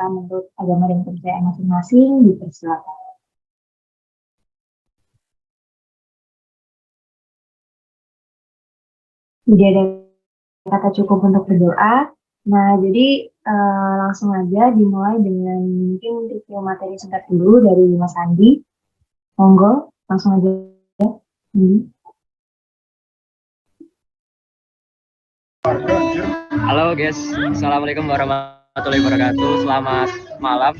berdoa menurut agama dan kepercayaan masing-masing, dipersilakan. Jadi ada kata cukup untuk berdoa. Nah, jadi langsung aja dimulai dengan mungkin review materi singkat dulu dari Mas Andi. Monggo, langsung aja. Halo guys, Assalamualaikum warahmatullahi wabarakatuh. Selamat malam.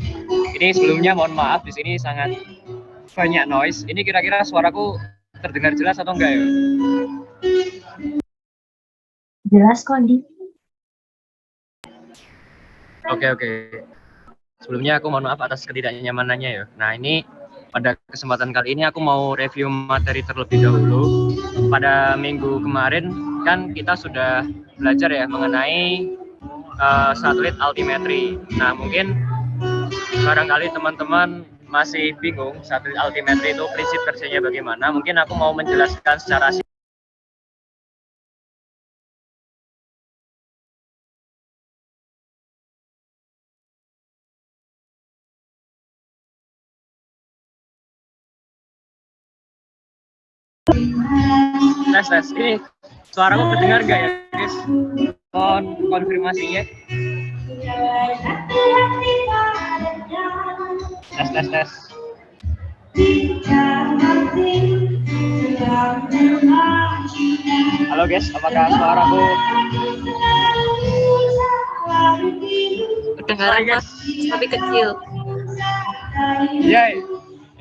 Ini sebelumnya mohon maaf, di sini sangat banyak noise. Ini kira-kira suaraku terdengar jelas atau enggak ya? Jelas kok, Di. Oke. Sebelumnya aku mohon maaf atas ketidaknyamanannya ya. Nah, ini pada kesempatan kali ini aku mau review materi terlebih dahulu. Pada minggu kemarin kan kita sudah belajar ya mengenai satelit altimetri. Nah, mungkin barangkali teman-teman masih bingung satelit altimetri itu prinsip kerjanya bagaimana. Mungkin aku mau menjelaskan secara tes. Ini suaraku terdengar nggak ya guys? Mohon konfirmasinya. Tes. Halo guys, apakah suaraku kedengaran mas, tapi kecil. Iya,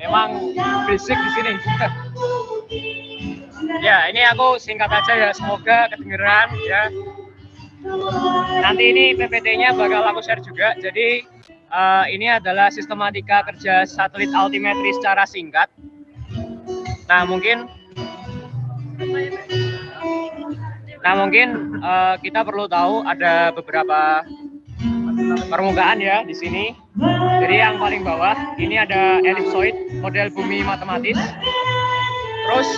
emang berisik di sini. Ya, ini aku singkat aja ya, semoga kedengeran ya. Nanti ini PPT-nya bakal aku share juga. Jadi ini adalah sistematika kerja satelit altimetri secara singkat. Nah, mungkin kita perlu tahu ada beberapa permukaan ya di sini. Jadi yang paling bawah ini ada elipsoid model bumi matematis. Terus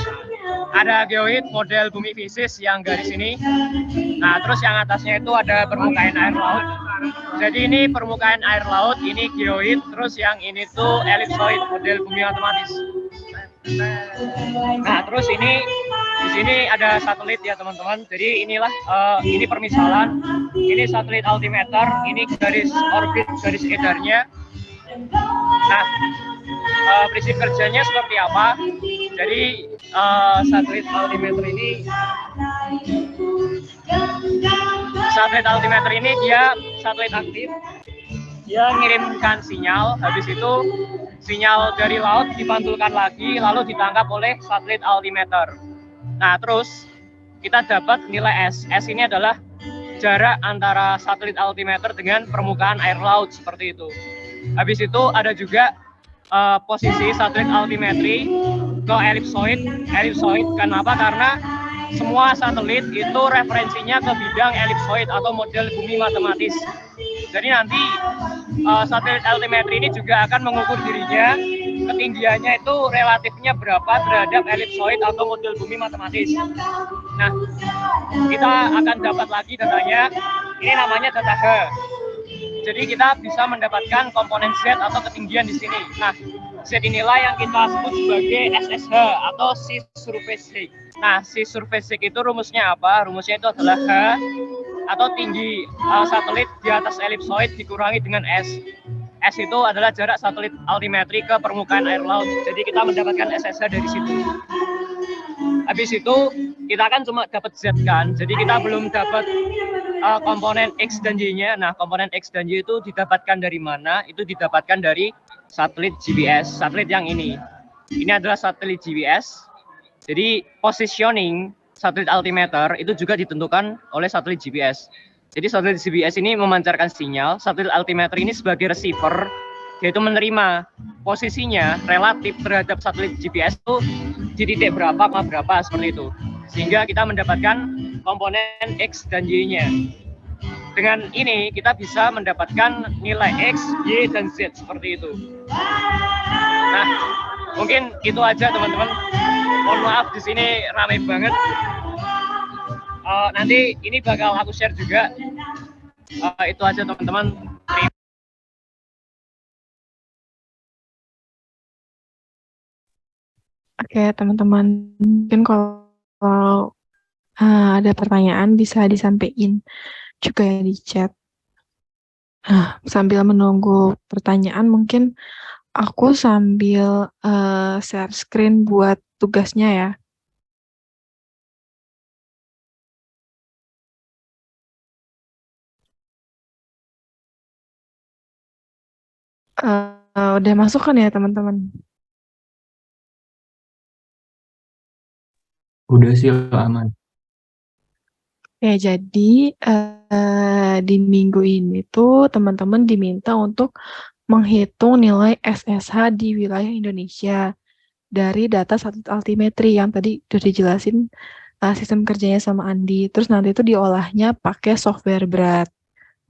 ada geoid model bumi fisis yang garis ini. Nah, terus yang atasnya itu ada permukaan air laut. Jadi ini permukaan air laut, ini geoid, terus yang ini tuh elipsoid model bumi matematis. Nah, terus ini di sini ada satelit ya teman-teman. Jadi inilah ini permisalan. Ini satelit altimeter, ini garis orbit, garis edarnya. Nah, prinsip kerjanya seperti apa? Jadi satelit altimeter ini dia satelit aktif. Dia mengirimkan sinyal, habis itu sinyal dari laut dipantulkan lagi, lalu ditangkap oleh satelit altimeter. Nah, terus kita dapat nilai S. S ini adalah jarak antara satelit altimeter dengan permukaan air laut, seperti itu. Habis itu ada juga posisi satelit altimetri ke elipsoid. Kenapa? Karena semua satelit itu referensinya ke bidang elipsoid atau model bumi matematis. Jadi nanti satelit altimetri ini juga akan mengukur dirinya, ketinggiannya itu relatifnya berapa terhadap elipsoid atau model bumi matematis. Nah, kita akan dapat lagi datanya, ini namanya data H. Jadi kita bisa mendapatkan komponen Z atau ketinggian di sini. Nah, Z inilah yang kita sebut sebagai SSH atau sea surface height. Nah, sea surface height itu rumusnya apa? Rumusnya itu adalah H atau tinggi satelit di atas elipsoid dikurangi dengan S. S itu adalah jarak satelit altimetri ke permukaan air laut. Jadi kita mendapatkan SSH dari situ. Habis itu kita kan cuma dapat Z kan. Jadi kita belum dapat komponen X dan Y-nya. Nah, komponen X dan Y itu didapatkan dari mana? Itu didapatkan dari satelit GPS, satelit yang ini. Ini adalah satelit GPS. Jadi positioning satelit altimeter itu juga ditentukan oleh satelit GPS. Jadi satelit GPS ini memancarkan sinyal, satelit altimeter ini sebagai receiver, yaitu menerima posisinya relatif terhadap satelit GPS itu di titik berapa, seperti itu. Sehingga kita mendapatkan komponen X dan Y-nya. Dengan ini kita bisa mendapatkan nilai X, Y, dan Z seperti itu. Nah, mungkin itu aja teman-teman. Mohon maaf di sini ramai banget. Nanti ini bakal aku share juga. Itu aja teman-teman. Oke, teman-teman, mungkin kalau ada pertanyaan bisa disampaikan juga ya di chat. Nah, sambil menunggu pertanyaan, mungkin aku sambil share screen buat tugasnya ya. Udah masuk kan ya teman-teman? Udah sih aman. Ya, jadi di minggu ini tuh teman-teman diminta untuk menghitung nilai SSH di wilayah Indonesia dari data satelit altimetri yang tadi udah dijelasin sistem kerjanya sama Andi. Terus nanti itu diolahnya pakai software berat.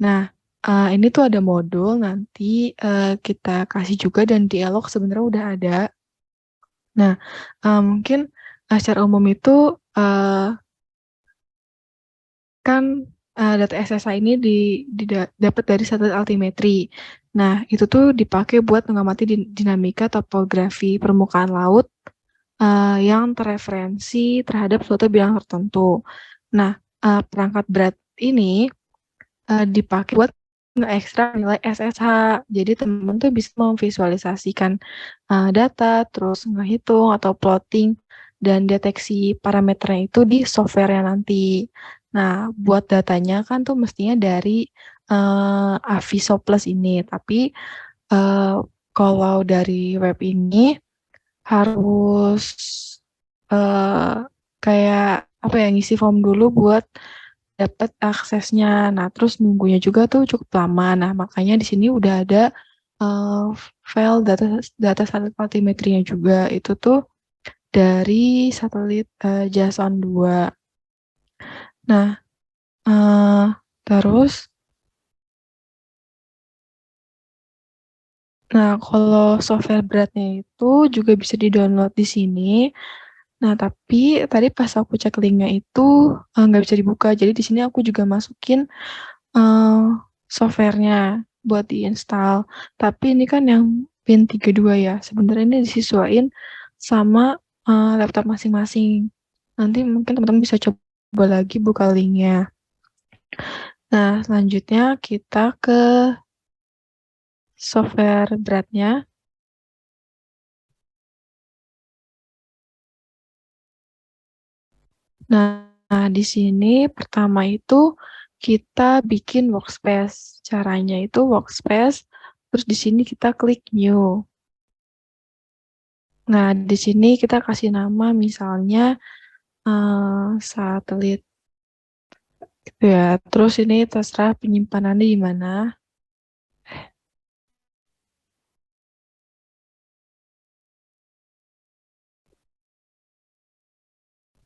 Nah, ini tuh ada modul nanti kita kasih juga dan dialog sebenarnya udah ada. Nah, mungkin secara umum itu kan data SSH ini dapat dari satelit altimetri. Nah, itu tuh dipakai buat mengamati dinamika topografi permukaan laut yang terreferensi terhadap suatu bidang tertentu. Nah, perangkat berat ini dipakai buat nge-ekstrak nilai SSH. Jadi teman-teman tuh bisa memvisualisasikan data, terus ngehitung atau plotting dan deteksi parameternya itu di software-nya nanti. Nah, buat datanya kan tuh mestinya dari Aviso Plus ini, tapi kalau dari web ini harus kayak apa ya, ngisi form dulu buat dapat aksesnya. Nah, terus nunggunya juga tuh cukup lama. Nah, makanya di sini udah ada file data satelit altimetrinya juga. Itu tuh dari satelit Jason 2. Nah, terus kalau software beratnya itu juga bisa di-download di sini. Nah, tapi tadi pas aku cek linknya itu nggak bisa dibuka. Jadi di sini aku juga masukin softwarenya buat diinstal. Tapi ini kan yang pin 32 ya. Sebenarnya ini disesuaikan sama laptop masing-masing. Nanti mungkin teman-teman bisa coba lagi buka linknya. Nah, selanjutnya kita ke software beratnya. Nah, di sini pertama itu kita bikin workspace. Caranya itu workspace, terus di sini kita klik new. Nah, di sini kita kasih nama misalnya satelit gitu ya. Terus ini terserah penyimpanannya di mana.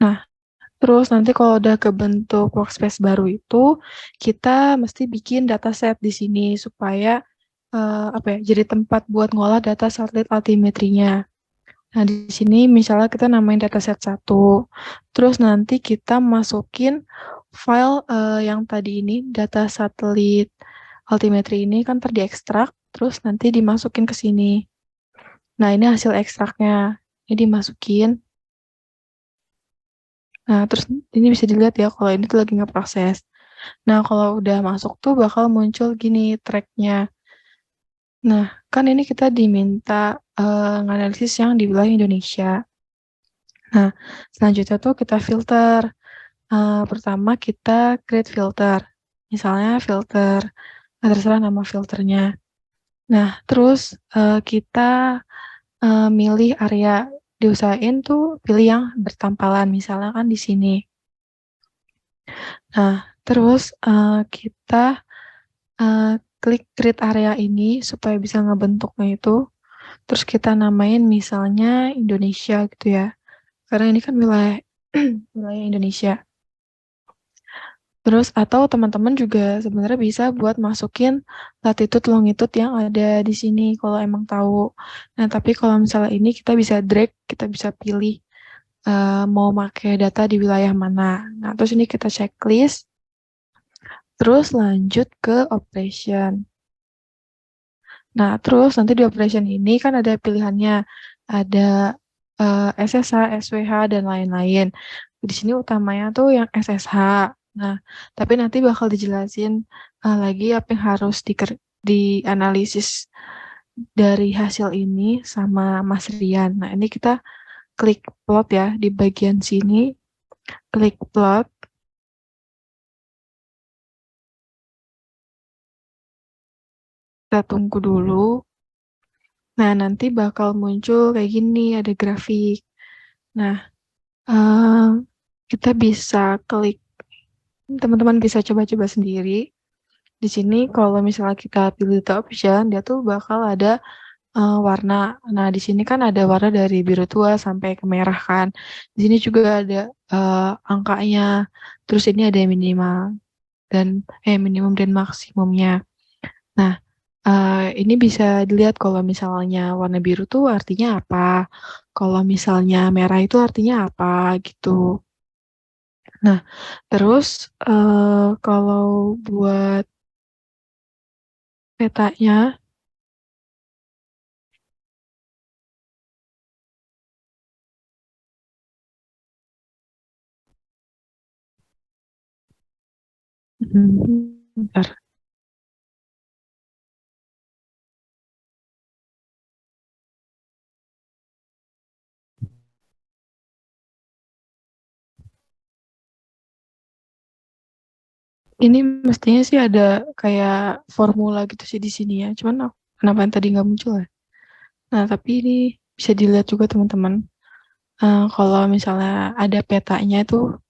Nah, terus nanti kalau udah kebentuk workspace baru itu, kita mesti bikin dataset di sini supaya apa ya, jadi tempat buat ngolah data satelit altimetrinya. Nah, di sini misalnya kita namain dataset 1. Terus nanti kita masukin file yang tadi ini, data satelit altimetri ini kan terdiekstrak, terus nanti dimasukin ke sini. Nah, ini hasil ekstraknya. Ini dimasukin. Nah, terus ini bisa dilihat ya kalau ini tuh lagi ngeproses. Nah, kalau udah masuk tuh bakal muncul gini tracknya. Nah, kan ini kita diminta nganalisis yang di wilayah Indonesia. Nah, selanjutnya tuh kita filter. Pertama kita create filter. Misalnya filter, terserah nama filternya. Nah, terus kita milih area, diusahain tuh pilih yang bertampalan, misalnya kan di sini. Nah, terus kita klik create area ini supaya bisa ngebentuknya itu. Terus kita namain misalnya Indonesia gitu ya. Karena ini kan wilayah wilayah Indonesia. Terus atau teman-teman juga sebenarnya bisa buat masukin latitude longitude yang ada di sini kalau emang tahu. Nah, tapi kalau misalnya ini kita bisa drag, kita bisa pilih mau pakai data di wilayah mana. Nah, terus ini kita checklist. Terus lanjut ke operation. Nah, terus nanti di operation ini kan ada pilihannya. Ada SSH, SWH, dan lain-lain. Di sini utamanya tuh yang SSH. Nah, tapi nanti bakal dijelasin lagi apa yang harus dianalisis dari hasil ini sama Mas Rian. Nah, ini kita klik plot ya di bagian sini. Klik plot. Kita tunggu dulu. Nah, nanti bakal muncul kayak gini, ada grafik. Nah, kita bisa klik, teman-teman bisa coba-coba sendiri. Di sini kalau misalnya kita pilih the option, dia tuh bakal ada warna. Nah, di sini kan ada warna dari biru tua sampai ke merah kan. Di sini juga ada angkanya. Terus ini ada minimal dan minimum dan maksimumnya. Nah, ini bisa dilihat kalau misalnya warna biru tuh artinya apa. Kalau misalnya merah itu artinya apa gitu. Nah, terus kalau buat petanya, bentar. Ini mestinya sih ada kayak formula gitu sih di sini ya. Cuman kenapa yang tadi nggak muncul ya? Nah, tapi ini bisa dilihat juga teman-teman. Kalau misalnya ada petanya itu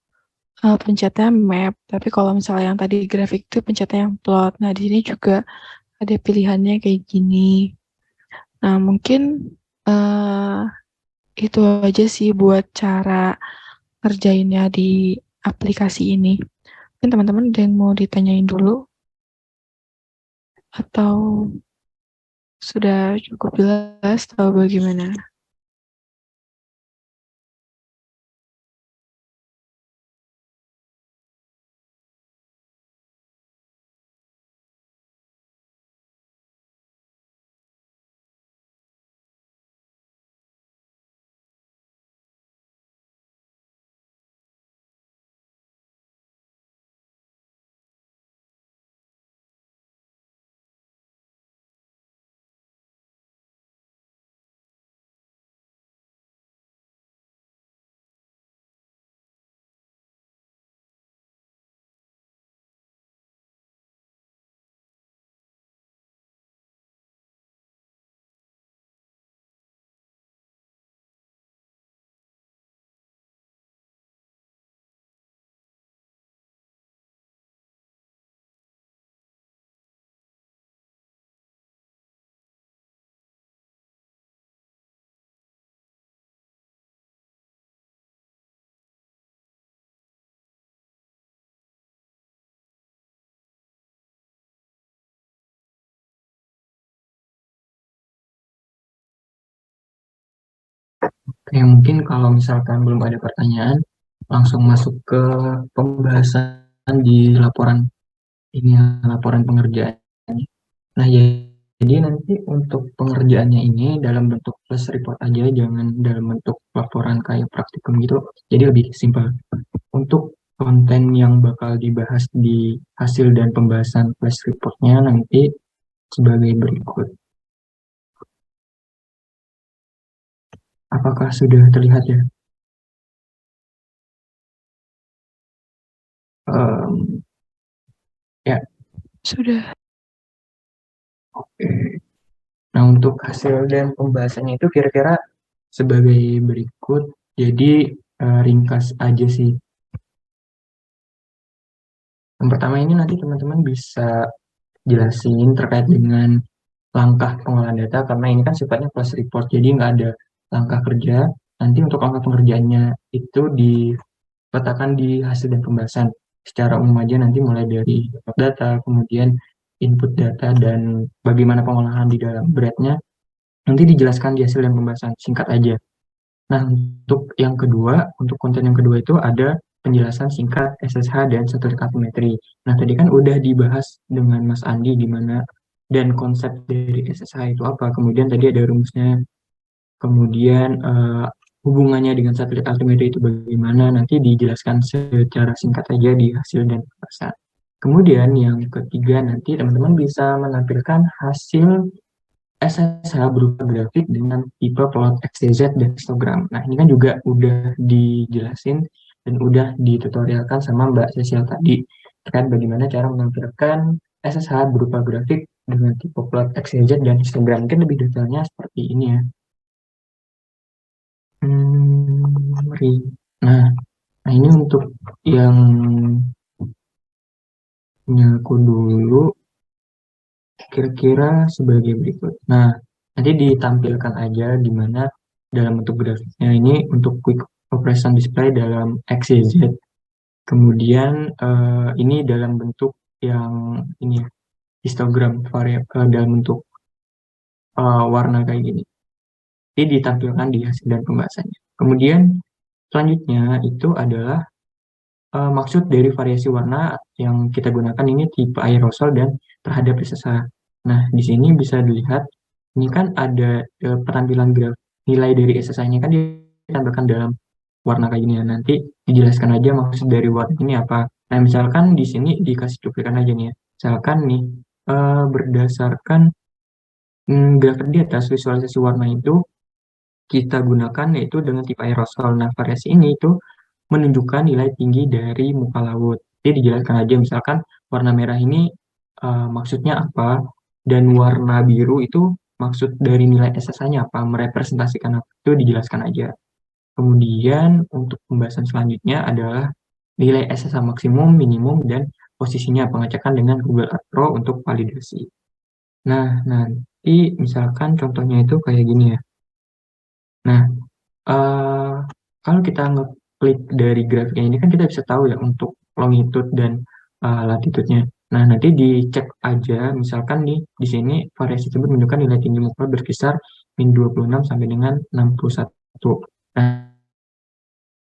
pencetnya map. Tapi kalau misalnya yang tadi grafik itu pencetnya yang plot. Nah, di sini juga ada pilihannya kayak gini. Nah, mungkin uh, itu aja sih buat cara ngerjainnya di aplikasi ini. Mungkin teman-teman ada yang mau ditanyain dulu? Atau sudah cukup jelas atau bagaimana? Oke, mungkin kalau misalkan belum ada pertanyaan, langsung masuk ke pembahasan di laporan ini, laporan pengerjaannya. Nah, jadi nanti untuk pengerjaannya ini dalam bentuk flash report aja, jangan dalam bentuk laporan kayak praktikum gitu. Jadi lebih simpel. Untuk konten yang bakal dibahas di hasil dan pembahasan flash reportnya nanti sebagai berikut. Apakah sudah terlihat ya? Ya, Sudah. oke. Nah, untuk hasil dan pembahasannya itu kira-kira sebagai berikut. Jadi ringkas aja sih. Yang pertama ini nanti teman-teman bisa jelasin terkait dengan langkah pengolahan data, karena ini kan sifatnya flash report, jadi nggak ada langkah kerja. Nanti untuk langkah pengerjaannya itu diletakkan di hasil dan pembahasan. Secara umum aja nanti mulai dari data, kemudian input data, dan bagaimana pengolahan di dalam breadnya nanti dijelaskan di hasil dan pembahasan, singkat aja. Nah, untuk yang kedua, untuk konten yang kedua itu ada penjelasan singkat SSH dan satelit altimetri. Nah, tadi kan udah dibahas dengan Mas Andi gimana dan konsep dari SSH itu apa. Kemudian tadi ada rumusnya. Kemudian hubungannya dengan satelit altimeter itu bagaimana, nanti dijelaskan secara singkat aja di hasil dan pembahasan. Kemudian yang ketiga, nanti teman-teman bisa menampilkan hasil SSH berupa grafik dengan tipe plot XYZ dan histogram. Nah, ini kan juga udah dijelasin dan udah ditutorialkan sama Mbak Cecil tadi terkait bagaimana cara menampilkan SSH berupa grafik dengan tipe plot XYZ dan histogram. Mungkin lebih detailnya seperti ini ya. Nah, ini untuk yang punya aku dulu kira-kira sebagai berikut. Nah, nanti ditampilkan aja gimana dalam bentuk grafiknya ini untuk quick operation display dalam XYZ. Kemudian ini dalam bentuk yang ini ya, histogram dalam bentuk warna kayak gini. Ini ditampilkan di hasil dan pembahasannya. Kemudian selanjutnya itu adalah maksud dari variasi warna yang kita gunakan ini tipe aerosol dan terhadap SSH. Nah, di sini bisa dilihat, ini kan ada penampilan nilai dari SSH-nya kan ditampilkan dalam warna kayak gini ya. Nanti dijelaskan aja maksud dari warna ini apa. Nah, misalkan di sini dikasih cuplikan aja nih ya. Misalkan nih, berdasarkan grafik di atas visualisasi warna itu, kita gunakan yaitu dengan tipe aerosol. Nah, variasi ini itu menunjukkan nilai tinggi dari muka laut. Jadi dijelaskan aja misalkan warna merah ini maksudnya apa, dan warna biru itu maksud dari nilai SSH-nya apa, merepresentasikan apa, itu dijelaskan aja. Kemudian untuk pembahasan selanjutnya adalah nilai SSH maksimum, minimum, dan posisinya pengecekan dengan Google Earth Pro untuk validasi. Nah, nanti misalkan contohnya itu kayak gini ya. Nah, kalau kita ngeklik dari grafiknya ini kan kita bisa tahu ya untuk longitude dan latitude-nya. Nah, nanti dicek aja, misalkan di sini variasi tersebut menunjukkan nilai tinggi muka berkisar min 26 sampai dengan 61. Nah,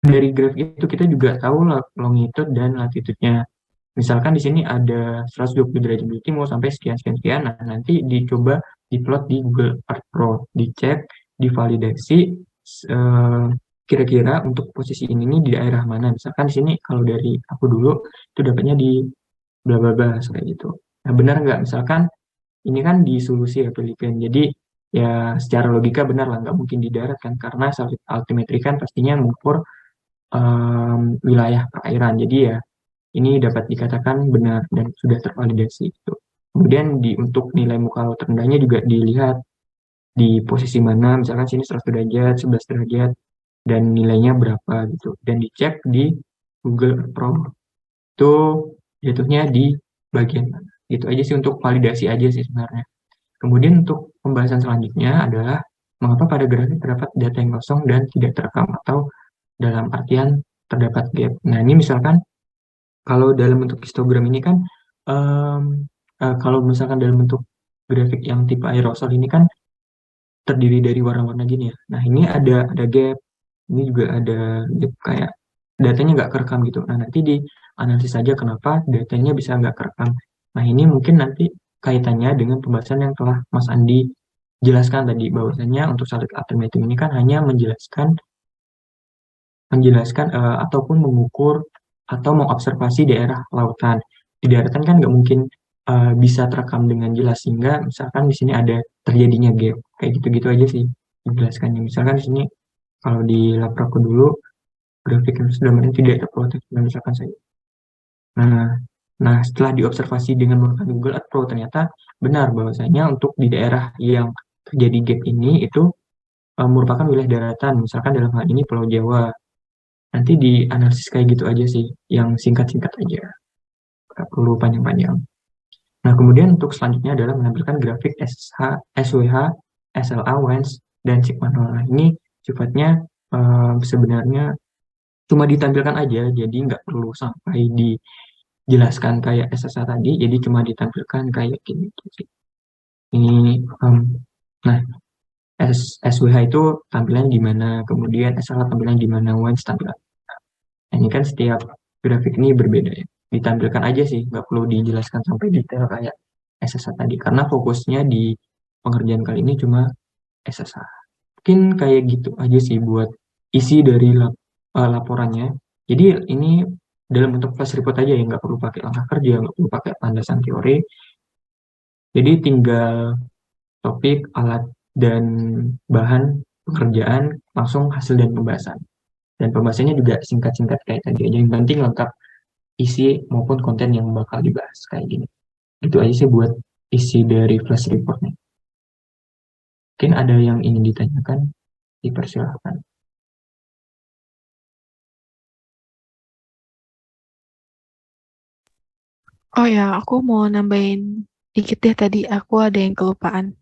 dari grafik itu kita juga tahu longitude dan latitude-nya. Misalkan di sini ada 120 derajat bulu timur sampai sekian. Nah, nanti dicoba diplot di Google Earth Pro, dicek, divalidasi kira-kira untuk posisi ini nih di daerah mana. Misalkan di sini kalau dari aku dulu itu dapatnya di bla bla bla kayak gitu. Nah, benar nggak? Misalkan ini kan di solusi ya Filipina. Jadi ya secara logika benar lah, nggak mungkin di darat kan, karena satelit altimetri kan pastinya mengukur wilayah perairan. Jadi ya ini dapat dikatakan benar dan sudah tervalidasi itu. Kemudian untuk nilai muka laut terendahnya juga dilihat di posisi mana, misalkan sini 100 derajat, 11 derajat, dan nilainya berapa gitu. Dan dicek di Google Earth Pro. Itu jatuhnya di bagian mana. Gitu aja sih untuk validasi aja sih sebenarnya. Kemudian untuk pembahasan selanjutnya adalah mengapa pada grafik terdapat data yang kosong dan tidak terekam atau dalam artian terdapat gap. Nah, ini misalkan kalau dalam bentuk histogram ini kan kalau misalkan dalam bentuk grafik yang tipe aerosol ini kan terdiri dari warna-warna gini ya. Nah, ini ada gap, ini juga ada gap kayak datanya nggak kerekam gitu. Nah, nanti dianalisis saja kenapa datanya bisa nggak kerekam. Nah, ini mungkin nanti kaitannya dengan pembahasan yang telah Mas Andi jelaskan tadi, bahwasanya untuk satelit altimeter ini kan hanya menjelaskan ataupun mengukur atau mengobservasi daerah lautan. Di daratan kan nggak mungkin bisa terekam dengan jelas, sehingga misalkan di sini ada terjadinya gap. Kayak gitu-gitu aja sih dijelaskannya. Misalkan di sini kalau di lapraku dulu grafik yang sudah tidak terprotek, misalkan saya. Nah, setelah diobservasi dengan menggunakan Google Earth Pro, ternyata benar bahwasanya untuk di daerah yang terjadi gap ini itu merupakan wilayah daratan, misalkan dalam hal ini Pulau Jawa. Nanti dianalisis kayak gitu aja sih, yang singkat-singkat aja, nggak perlu panjang-panjang. Nah, kemudian untuk selanjutnya adalah menampilkan grafik SH, SWH, SLA, WANS, dan Sigma 0. Nah, ini sifatnya sebenarnya cuma ditampilkan aja, jadi nggak perlu sampai dijelaskan kayak SSH tadi, jadi cuma ditampilkan kayak gini. Ini, nah, SWH itu tampilan di mana, kemudian SLA tampilan di mana, WANS tampilan. Nah, ini kan setiap grafik ini berbeda ya. Ditampilkan aja sih, nggak perlu dijelaskan sampai detail kayak SSH tadi. Karena fokusnya di pengerjaan kali ini cuma SSH. Mungkin kayak gitu aja sih buat isi dari laporannya. Jadi ini dalam bentuk flash report aja ya, nggak perlu pakai langkah kerja, nggak perlu pakai landasan teori. Jadi tinggal topik, alat, dan bahan pekerjaan, langsung hasil dan pembahasan. Dan pembahasannya juga singkat-singkat kayak tadi aja. Yang penting lengkap isi maupun konten yang bakal dibahas kayak gini. Itu aja sih buat isi dari flash reportnya. Mungkin ada yang ingin ditanyakan, dipersilahkan. Oh ya, aku mau nambahin dikit deh tadi. Aku ada yang kelupaan.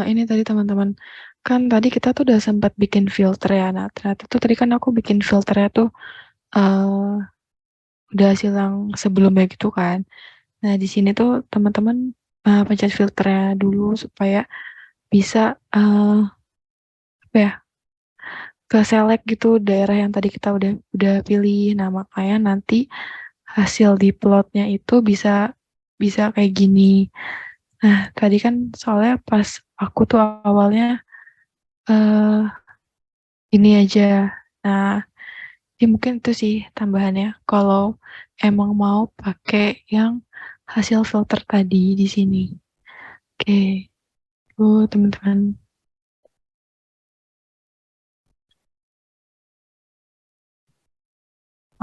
Ini tadi teman-teman, kan tadi kita tuh udah sempat bikin filter ya. Nah, ternyata tuh tadi kan aku bikin filternya tuh uh, udah hasil yang sebelumnya gitu kan. Nah, di sini tuh teman-teman pencet filternya dulu supaya bisa apa ya, ke select gitu daerah yang tadi kita udah pilih. Nah, makanya nanti hasil di plotnya itu bisa bisa kayak gini. Nah, tadi kan soalnya pas aku tuh awalnya eh ini aja. Nah, ya mungkin itu sih tambahannya. Kalau emang mau pakai yang hasil filter tadi di sini. Oke, teman-teman.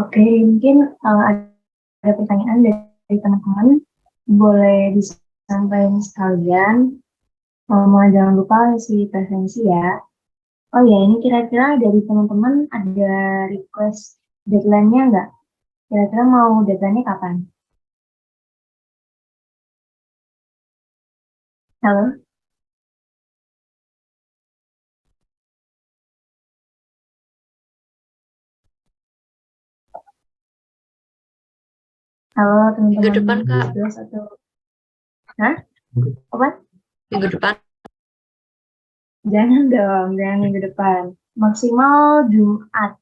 Oke, mungkin ada pertanyaan dari teman-teman, boleh disampaikan sekalian. Jangan lupa isi presensi ya. Oh ya, ini kira-kira dari teman-teman ada request deadline-nya nggak? Kira-kira mau deadline-nya kapan? Halo? Halo Minggu teman-teman. depan, Kak. 12 atau... Hah? Apa? Minggu depan. Jangan dong, jangan minggu depan. Maksimal Jumat.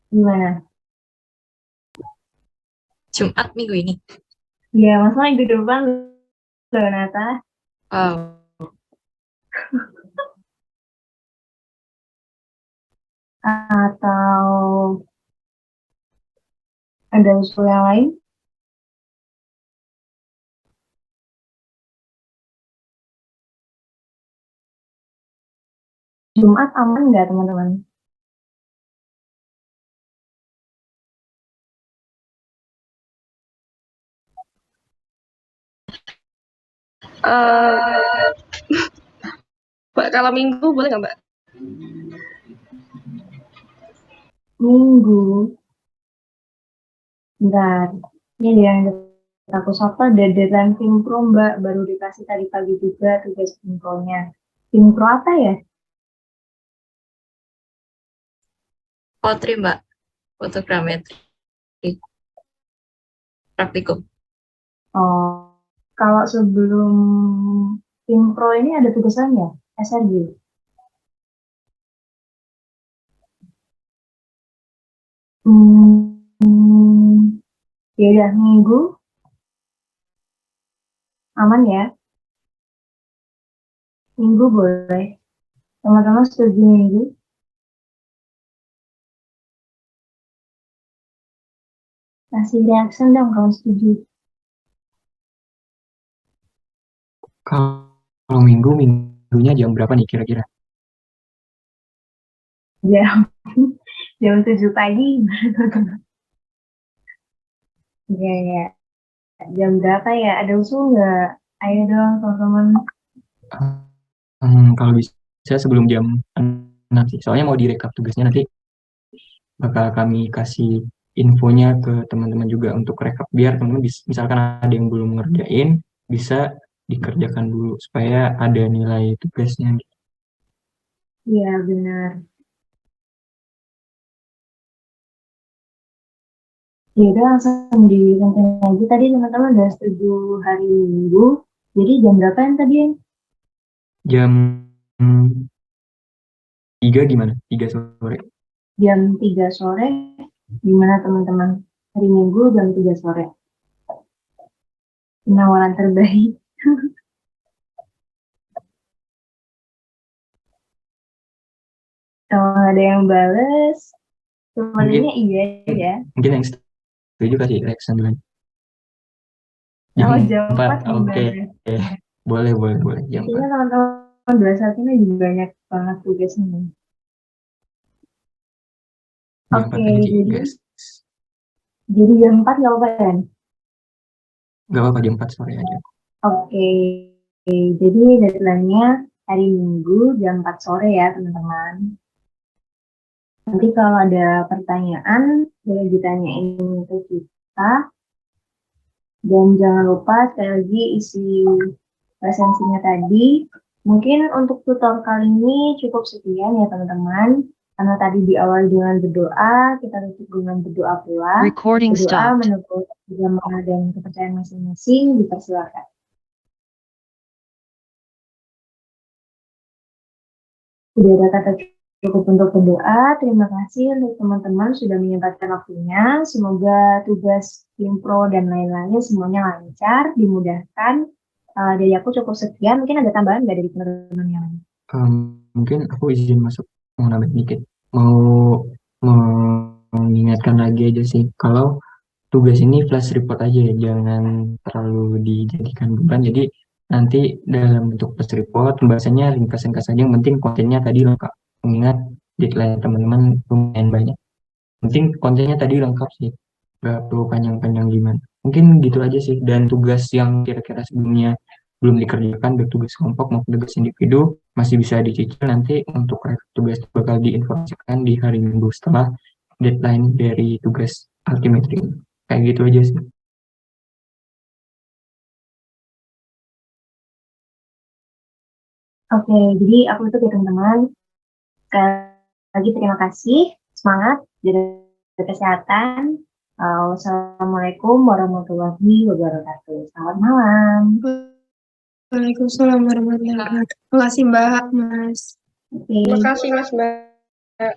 Gimana? Jumat minggu ini. Ya, masalah minggu depan loh, Nata. Wow. Atau ada usul yang lain? Jumat aman nggak teman-teman? Mbak, kalau minggu boleh nggak, Mbak? Minggu. Bentar. Ini dia yang aku sapa ada deadline Finpro Mbak. Baru dikasih tadi pagi juga tugas Finpro-nya. Finpro apa ya? Potri, Mbak. Fotogrametri. Praktikum. Oh, kalau sebelum Finpro ini ada tugasannya? SRG. Ya udah minggu aman ya. Minggu boleh. Teman-teman setuju minggu? Kasih reaction dong kalau setuju. Kalau minggunya jam berapa nih kira-kira? Jam 7 pagi. Ya, ya. Jam berapa ya? Ada usul nggak? Ayo dong teman-teman. Kalau bisa sebelum jam 6 sih. Soalnya mau direkap tugasnya nanti bakal kami kasih infonya ke teman-teman juga untuk rekap biar teman-teman misalkan ada yang belum ngerjain bisa dikerjakan dulu supaya ada nilai tugasnya. Iya benar. Ya udah langsung ditonton aja. Tadi teman-teman udah setuju hari Minggu. Jadi jam berapa yang tadi? Jam 3 gimana? 3 sore. jam 3 sore. Gimana teman-teman? Hari Minggu jam 3 sore. Penawaran terbaik. Kalau ada yang bales, sebenarnya iya ya. Mungkin yang setuju kasih reaction dulu. Oh, Jam jam 4, 4 oke. gimana? Boleh, jam 4. Kayaknya teman-teman dua saat ini juga banyak banget tugasnya. Jam 4 Oke, aja, jadi guys. jam 4 nggak apa-apa kan? Gak apa-apa, jam 4 sore aja. Oke, jadi deadline-nya hari Minggu jam 4 sore ya teman-teman. Nanti kalau ada pertanyaan, boleh ditanyain ke kita. Dan jangan lupa sekali lagi isi presensinya tadi. Mungkin untuk tutor kali ini cukup sekian ya teman-teman. Karena tadi di awal dengan berdoa, kita tutup dengan berdoa pula. Recording Berdoa stopped. menurut agama dan kepercayaan masing-masing, dipersilakan. Sudah ada kata cukup untuk berdoa. Terima kasih untuk teman-teman sudah menyempatkan waktunya. Semoga tugas impro dan lain-lainnya semuanya lancar, dimudahkan. Dari aku cukup sekian. Mungkin ada tambahan nggak dari teman-teman yang lain? Mungkin aku izin masuk, mau nambah dikit. Mau mengingatkan lagi aja sih, kalau tugas ini flash report aja ya, jangan terlalu dijadikan beban. Jadi nanti dalam bentuk flash report, pembahasannya ringkas-ringkas saja, yang penting kontennya tadi lengkap. Mengingat deadline teman-teman lumayan banyak. Penting kontennya tadi lengkap sih, nggak perlu panjang-panjang gimana. Mungkin gitu aja sih. Dan tugas yang kira-kira sebelumnya belum dikerjakan, baik tugas kelompok maupun tugas individu, masih bisa dicicil. Nanti untuk tugas bakal diinformasikan di hari Minggu setelah deadline dari tugas altimetri. Kayak gitu aja sih. Oke, jadi aku tutup ya teman-teman. Sekali lagi terima kasih. Semangat, jaga kesehatan. Wassalamualaikum warahmatullahi wabarakatuh. Selamat malam. Waalaikumsalam warahmatullahi wabarakatuh. Terima kasih Mbak, Mas. Oke. Terima kasih Mas Mbak.